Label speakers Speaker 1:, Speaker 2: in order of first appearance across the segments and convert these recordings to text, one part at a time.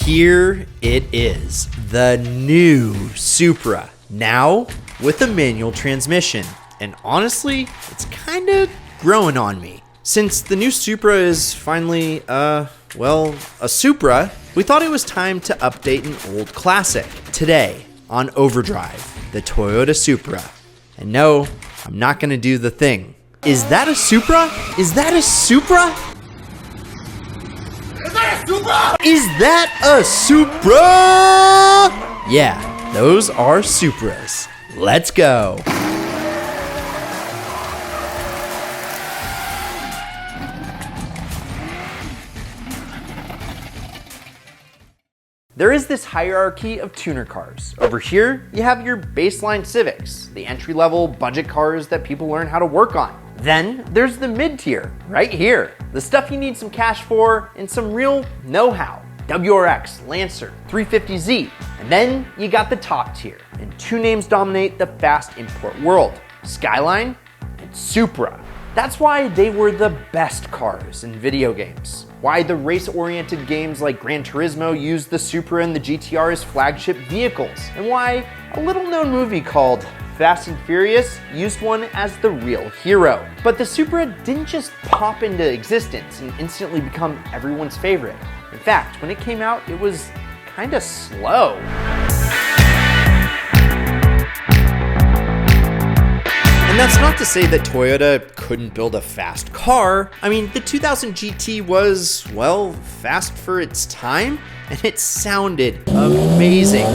Speaker 1: Here it is, the new Supra, now with a manual transmission. And honestly, it's kind of growing on me. Since the new Supra is finally, a Supra, we thought it was time to update an old classic. Today, on Overdrive, the Toyota Supra. And no, I'm not gonna do the thing. Is that a Supra? Is that a Supra? Is that a Supra? Is that a Supra? Yeah, those are Supras. Let's go. There is this hierarchy of tuner cars. Over here, you have your baseline Civics, the entry-level budget cars that people learn how to work on. Then there's the mid-tier, right here, the stuff you need some cash for and some real know-how. WRX, Lancer, 350Z. And then you got the top tier, and two names dominate the fast import world, Skyline and Supra. That's why they were the best cars in video games. Why the race-oriented games like Gran Turismo used the Supra and the GTR as flagship vehicles. And why a little-known movie called Fast and Furious used one as the real hero. But the Supra didn't just pop into existence and instantly become everyone's favorite. In fact, when it came out, it was kinda slow. And that's not to say that Toyota couldn't build a fast car. I mean, the 2000 GT was, well, fast for its time, and it sounded amazing.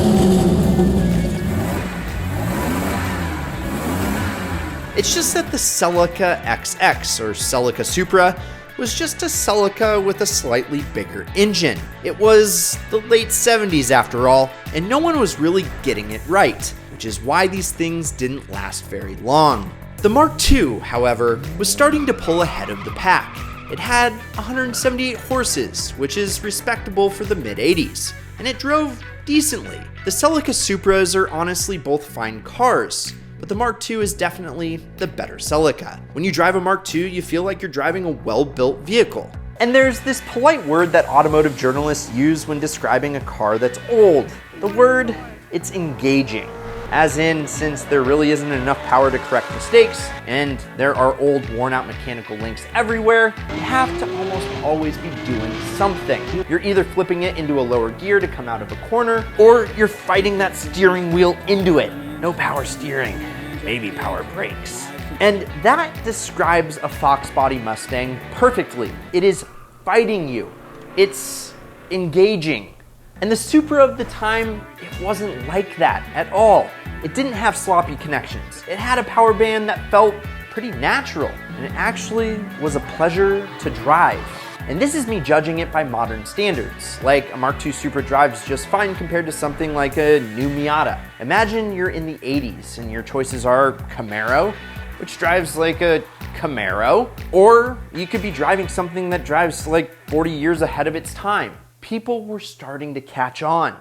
Speaker 1: It's just that the Celica XX, or Celica Supra, was just a Celica with a slightly bigger engine. It was the late 70s after all, and no one was really getting it right, which is why these things didn't last very long. The Mark II, however, was starting to pull ahead of the pack. It had 178 horses, which is respectable for the mid-80s, and it drove decently. The Celica Supras are honestly both fine cars, but the Mark II is definitely the better Celica. When you drive a Mark II, you feel like you're driving a well-built vehicle. And there's this polite word that automotive journalists use when describing a car that's old. The word, it's engaging. As in, since there really isn't enough power to correct mistakes, and there are old, worn-out mechanical links everywhere, you have to almost always be doing something. You're either flipping it into a lower gear to come out of a corner, or you're fighting that steering wheel into it. No power steering, maybe power brakes. And that describes a Fox body Mustang perfectly. It is fighting you. It's engaging. And the Supra of the time, it wasn't like that at all. It didn't have sloppy connections. It had a power band that felt pretty natural, and it actually was a pleasure to drive. And this is me judging it by modern standards. Like a Mark II Supra drives just fine compared to something like a new Miata. Imagine you're in the 80s and your choices are Camaro, which drives like a Camaro, or you could be driving something that drives like 40 years ahead of its time. People were starting to catch on.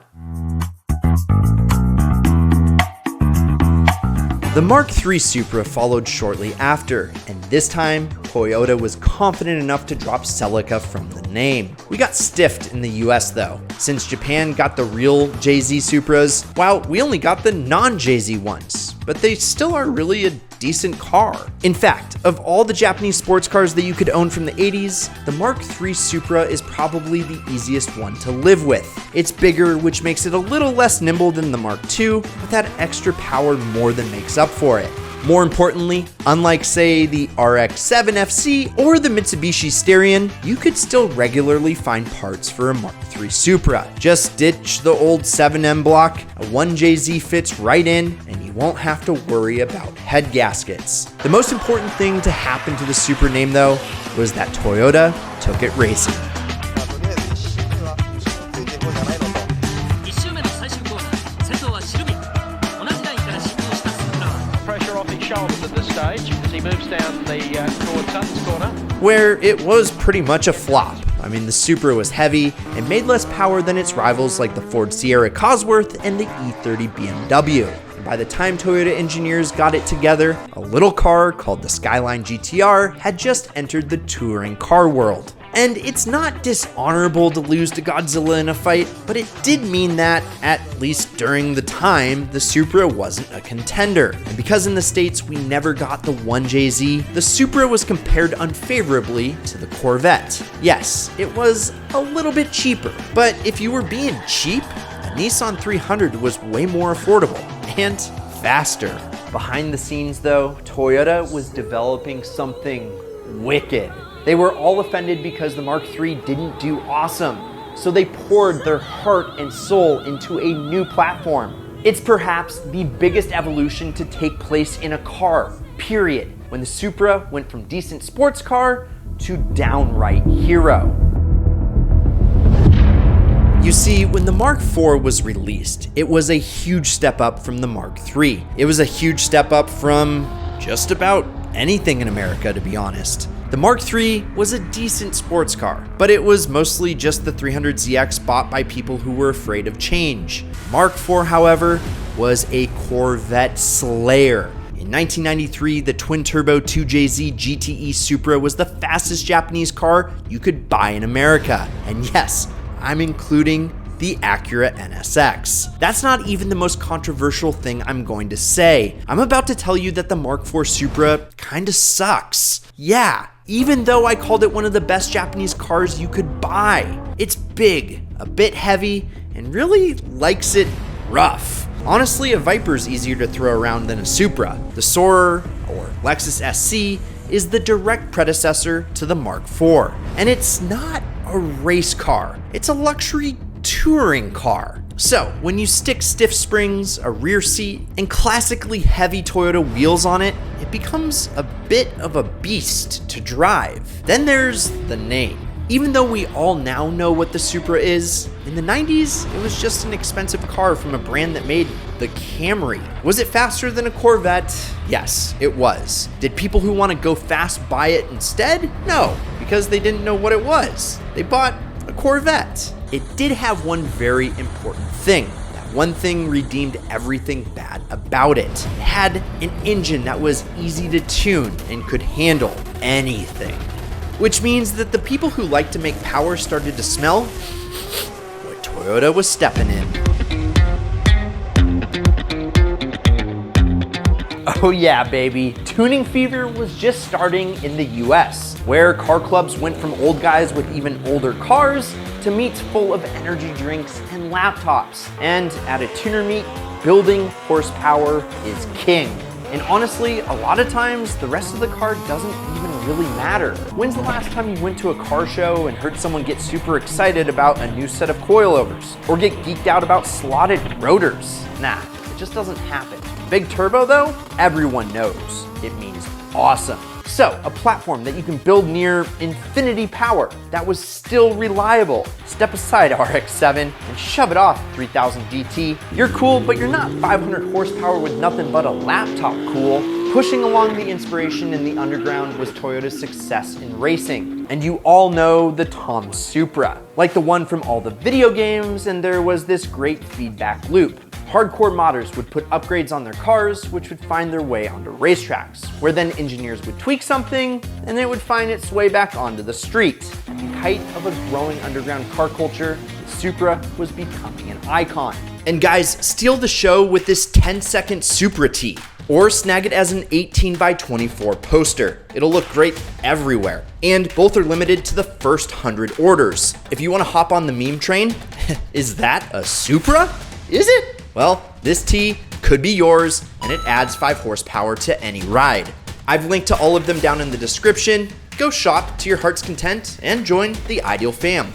Speaker 1: The Mark III Supra followed shortly after, and this time, Toyota was confident enough to drop Celica from the name. We got stiffed in the US though, since Japan got the real JZ Supras, while we only got the non-JZ ones, but they still are really a decent car. In fact, of all the Japanese sports cars that you could own from the 80s, the Mark III Supra is probably the easiest one to live with. It's bigger, which makes it a little less nimble than the Mark II, but that extra power more than makes up for it. More importantly, unlike say the RX-7 FC or the Mitsubishi Starion, you could still regularly find parts for a Mark III Supra. Just ditch the old 7M block, a 1JZ fits right in, and you won't have to worry about head gaskets. The most important thing to happen to the Supra name though, was that Toyota took it racing.
Speaker 2: At this stage as he moves down the towards Sutton's corner,
Speaker 1: where it was pretty much a flop. I mean, the Supra was heavy and made less power than its rivals like the Ford Sierra Cosworth and the E30 BMW. And by the time Toyota engineers got it together, a little car called the Skyline GTR had just entered the touring car world. And it's not dishonorable to lose to Godzilla in a fight, but it did mean that, at least during the time, the Supra wasn't a contender. And because in the States we never got the 1JZ, the Supra was compared unfavorably to the Corvette. Yes, it was a little bit cheaper, but if you were being cheap, a Nissan 300 was way more affordable and faster. Behind the scenes though, Toyota was developing something wicked. They were all offended because the Mark III didn't do awesome, so they poured their heart and soul into a new platform. It's perhaps the biggest evolution to take place in a car, period, when the Supra went from decent sports car to downright hero. You see, when the Mark IV was released, it was a huge step up from the Mark III. It was a huge step up from just about anything in America, to be honest. The Mark III was a decent sports car, but it was mostly just the 300ZX bought by people who were afraid of change. Mark IV, however, was a Corvette slayer. In 1993, the twin-turbo 2JZ GTE Supra was the fastest Japanese car you could buy in America. And yes, I'm including the Acura NSX. That's not even the most controversial thing I'm going to say. I'm about to tell you that the Mark IV Supra kinda sucks. Yeah, even though I called it one of the best Japanese cars you could buy. It's big, a bit heavy, and really likes it rough. Honestly, a Viper's easier to throw around than a Supra. The Soarer, or Lexus SC, is the direct predecessor to the Mark IV. And it's not a race car, it's a luxury touring car. So when you stick stiff springs, a rear seat, and classically heavy Toyota wheels on it, it becomes a bit of a beast to drive. Then there's the name. Even though we all now know what the Supra is, in the 90s, it was just an expensive car from a brand that made the Camry. Was it faster than a Corvette? Yes, it was. Did people who want to go fast buy it instead? No, because they didn't know what it was. They bought a Corvette. It did have one very important thing. That one thing redeemed everything bad about it. It had an engine that was easy to tune and could handle anything. Which means that the people who like to make power started to smell what Toyota was stepping in. Oh yeah, baby. Tuning fever was just starting in the US, where car clubs went from old guys with even older cars to meets full of energy drinks and laptops. And at a tuner meet, building horsepower is king. And honestly, a lot of times, the rest of the car doesn't even really matter. When's the last time you went to a car show and heard someone get super excited about a new set of coilovers? Or get geeked out about slotted rotors? Nah, it just doesn't happen. Big turbo though, everyone knows. It means awesome. So, a platform that you can build near infinity power that was still reliable. Step aside RX-7 and shove it off 3000 GT. You're cool, but you're not 500 horsepower with nothing but a laptop cool. Pushing along the inspiration in the underground was Toyota's success in racing. And you all know the Tom Supra, like the one from all the video games, and there was this great feedback loop. Hardcore modders would put upgrades on their cars, which would find their way onto racetracks, where then engineers would tweak something, and it would find its way back onto the street. At the height of a growing underground car culture, the Supra was becoming an icon. And guys, steal the show with this 10-second Supra tee, or snag it as an 18x24 poster. It'll look great everywhere. And both are limited to the first 100 orders. If you want to hop on the meme train, is that a Supra? Is it? Well, this tee could be yours, and it adds 5 horsepower to any ride. I've linked to all of them down in the description. Go shop to your heart's content and join the Ideal fam.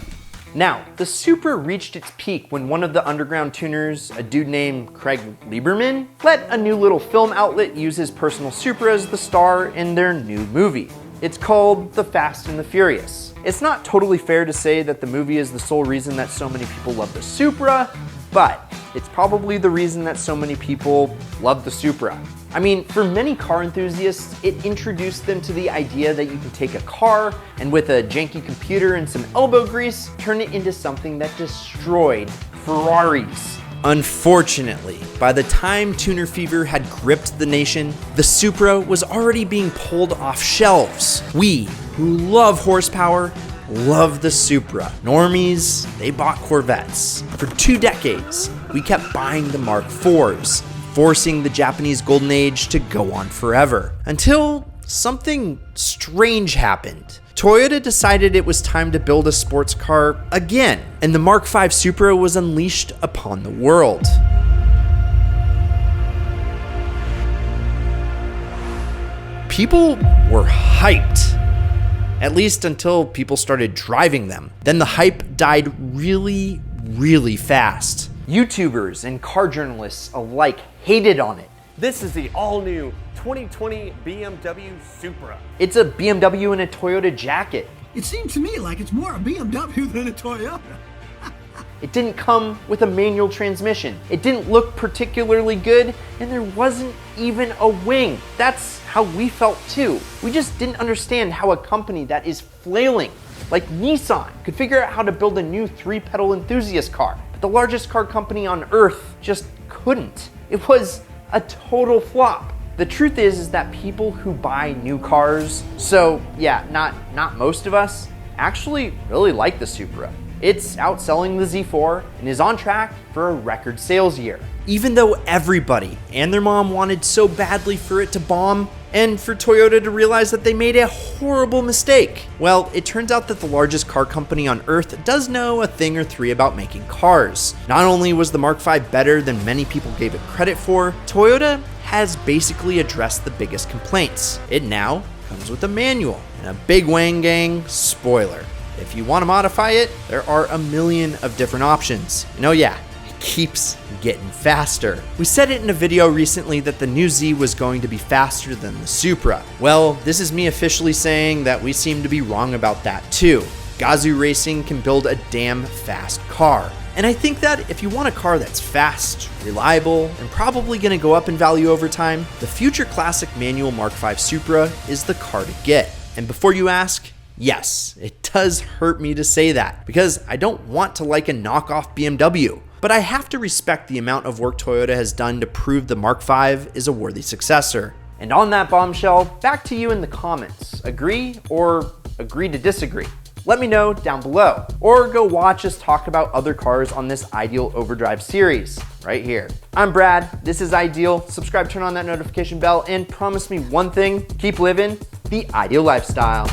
Speaker 1: Now, the Supra reached its peak when one of the underground tuners, a dude named Craig Lieberman, let a new little film outlet use his personal Supra as the star in their new movie. It's called The Fast and the Furious. It's not totally fair to say that the movie is the sole reason that so many people love the Supra, but it's probably the reason that so many people love the Supra. I mean, for many car enthusiasts, it introduced them to the idea that you can take a car and with a janky computer and some elbow grease, turn it into something that destroyed Ferraris. Unfortunately, by the time tuner fever had gripped the nation, the Supra was already being pulled off shelves. We, who love horsepower, loved the Supra. Normies, they bought Corvettes. For 2 decades, we kept buying the Mark IVs, forcing the Japanese golden age to go on forever. Until something strange happened. Toyota decided it was time to build a sports car again, and the Mark V Supra was unleashed upon the world. People were hyped. At least until people started driving them. Then the hype died really, really fast. YouTubers and car journalists alike hated on it.
Speaker 3: This is the all-new 2020 BMW Supra.
Speaker 1: It's a BMW in a Toyota jacket.
Speaker 4: It seems to me like it's more a BMW than a Toyota.
Speaker 1: It didn't come with a manual transmission. It didn't look particularly good, and there wasn't even a wing. That's how we felt too. We just didn't understand how a company that is flailing, like Nissan, could figure out how to build a new 3-pedal enthusiast car. But the largest car company on earth just couldn't. It was a total flop. The truth is that people who buy new cars, so yeah, not most of us, actually really like the Supra. It's outselling the Z4 and is on track for a record sales year. Even though everybody and their mom wanted so badly for it to bomb, and for Toyota to realize that they made a horrible mistake. Well, it turns out that the largest car company on earth does know a thing or three about making cars. Not only was the Mark V better than many people gave it credit for, Toyota has basically addressed the biggest complaints. It now comes with a manual and a big wang gang spoiler. If you want to modify it, there are a million of different options. And oh yeah, it keeps getting faster. We said it in a video recently that the new Z was going to be faster than the Supra. Well, this is me officially saying that we seem to be wrong about that too. Gazoo Racing can build a damn fast car. And I think that if you want a car that's fast, reliable, and probably gonna go up in value over time, the future classic manual Mark V Supra is the car to get. And before you ask, yes, it does hurt me to say that, because I don't want to like a knockoff BMW. But I have to respect the amount of work Toyota has done to prove the Mark V is a worthy successor. And on that bombshell, back to you in the comments. Agree or agree to disagree? Let me know down below. Or go watch us talk about other cars on this Ideal Overdrive series, right here. I'm Brad, this is Ideal. Subscribe, turn on that notification bell, and promise me one thing, keep living the ideal lifestyle.